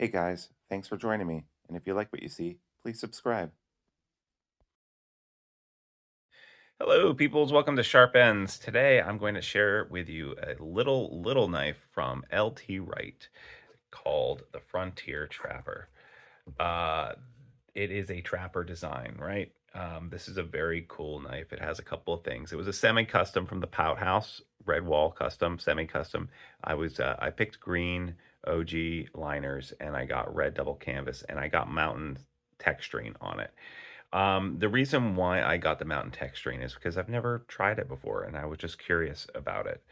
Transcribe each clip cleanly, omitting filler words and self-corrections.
Hey guys, thanks for joining me. And if you like what you see, please subscribe. Hello, peoples. Welcome to Sharp Ends. Today, I'm going to share with you a little knife from LT Wright called the Frontier Trapper. Uh, it is a trapper design, right? This is a very cool knife. It has a couple of things. It was a semi-custom from the Pout House, red wall custom, semi-custom. I picked green OG liners and I got red double canvas and I got mountain texturing on it. The reason why I got the mountain texturing is because I've never tried it before and I was just curious about it.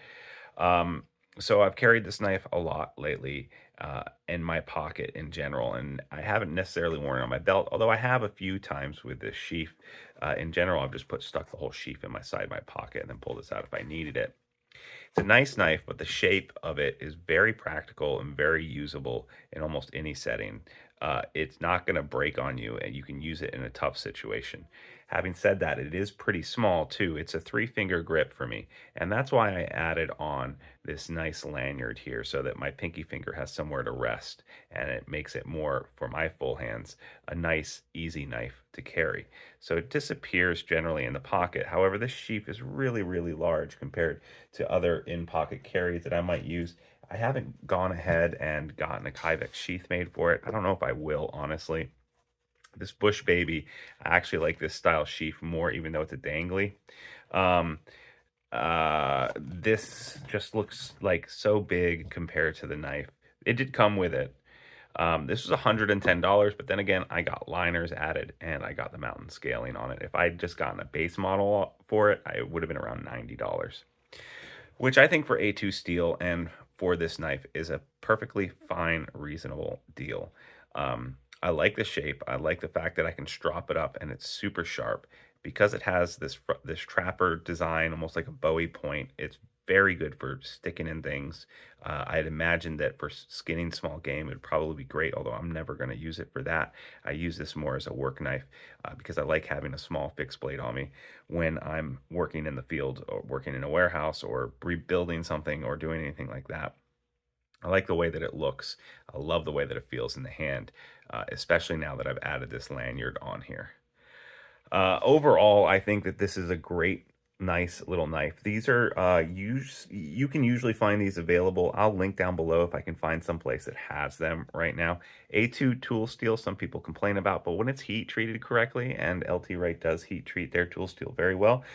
Um, so I've carried this knife a lot lately in my pocket in general, and I haven't necessarily worn it on my belt, although I have a few times with this sheath. In general, I've just stuck the whole sheath in my side of my pocket and then pulled this out if I needed it. It's a nice knife, but the shape of it is very practical and very usable in almost any setting. It's not going to break on you, and you can use it in a tough situation. Having said that, it is pretty small too. It's a three-finger grip for me, and that's why I added on this nice lanyard here so that my pinky finger has somewhere to rest, and it makes it more, for my full hands, a nice, easy knife to carry. So it disappears generally in the pocket. However, this sheath is really large compared to other in-pocket carries that I might use. I haven't gone ahead and gotten a Kydex sheath made for it. I don't know if I will, honestly. This Bush Baby, I actually like this style sheath more, even though it's a dangly. Um, this just looks like so big compared to the knife. It did come with it. This was $110, but then again, I got liners added and I got the mountain scaling on it. If I'd just gotten a base model for it, I would have been around $90, which I think for A2 steel and for this knife is a perfectly fine, reasonable deal. I like the shape. I like the fact that I can strop it up and it's super sharp because it has this trapper design, almost like a Bowie point. It's very good for sticking in things. I'd imagine that for skinning small game, it'd probably be great, although I'm never going to use it for that. I use this more as a work knife because I like having a small fixed blade on me when I'm working in the field or working in a warehouse or rebuilding something or doing anything like that. I like the way that it looks. I love the way that it feels in the hand, especially now that I've added this lanyard on here. Overall, I think that this is a great, nice little knife. These are you can usually find these available. I'll link down below if I can find some place that has them right now. A2 tool steel, some people complain about, but when it's heat treated correctly, and LT Wright does heat treat their tool steel very well,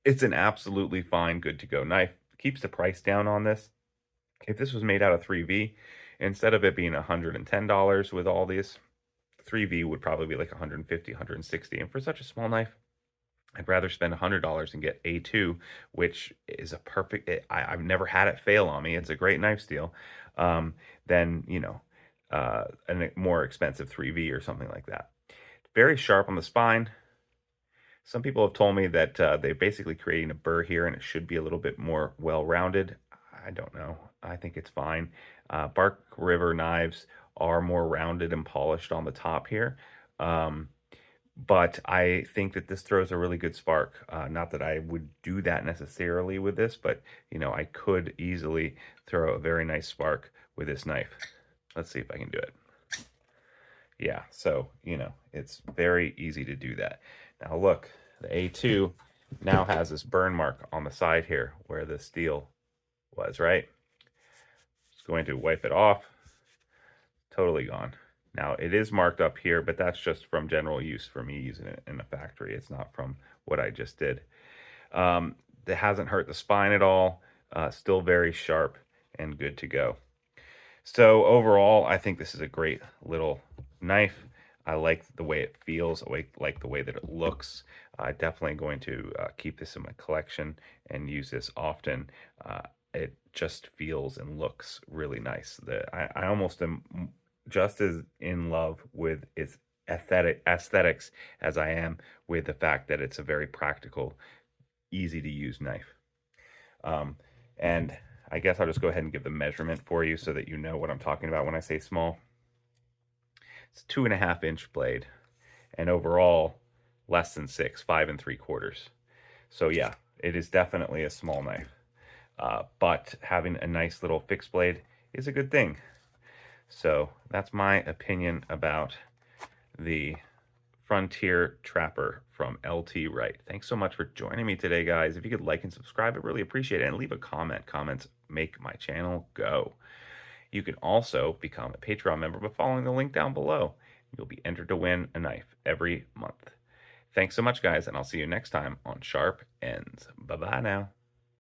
it's an absolutely fine, good to go knife. Keeps the price down on this. If this was made out of 3V, instead of it being $110 with all these, 3V would probably be like 150, 160. And for such a small knife, I'd rather spend $100 and get A2, which is a perfect. I've never had it fail on me. It's a great knife steel. Than a more expensive 3V or something like that. Very sharp on the spine. Some people have told me that they're basically creating a burr here and it should be a little bit more well-rounded. I don't know. I think it's fine. Bark River knives are more rounded and polished on the top here. But I think that this throws a really good spark. Not that I would do that necessarily with this, but I could easily throw a very nice spark with this knife. Let's see if I can do it. Yeah, so, it's very easy to do that. Now look, the A2 now has this burn mark on the side here where the steel was, right? Just going to wipe it off. Totally gone. Now it is marked up here, but that's just from general use for me using it in a factory. It's not from what I just did. That hasn't hurt the spine at all. Still very sharp and good to go. So overall, I think this is a great little knife. I like the way it feels. I like the way that it looks. Definitely going to keep this in my collection and use this often. It just feels and looks really nice. I almost am just as in love with its aesthetics as I am with the fact that it's a very practical, easy to use knife. And I guess I'll just go ahead and give the measurement for you so that you know what I'm talking about when I say small. It's a 2.5-inch blade, and overall less than 6, 5 3/4. So yeah, it is definitely a small knife. But having a nice little fixed blade is a good thing. So that's my opinion about the Frontier Trapper from LT Wright. Thanks so much for joining me today, guys. If you could like and subscribe, I'd really appreciate it. And leave a comment. Comments make my channel go. You can also become a Patreon member by following the link down below. You'll be entered to win a knife every month. Thanks so much, guys, and I'll see you next time on Sharp Ends. Bye-bye now.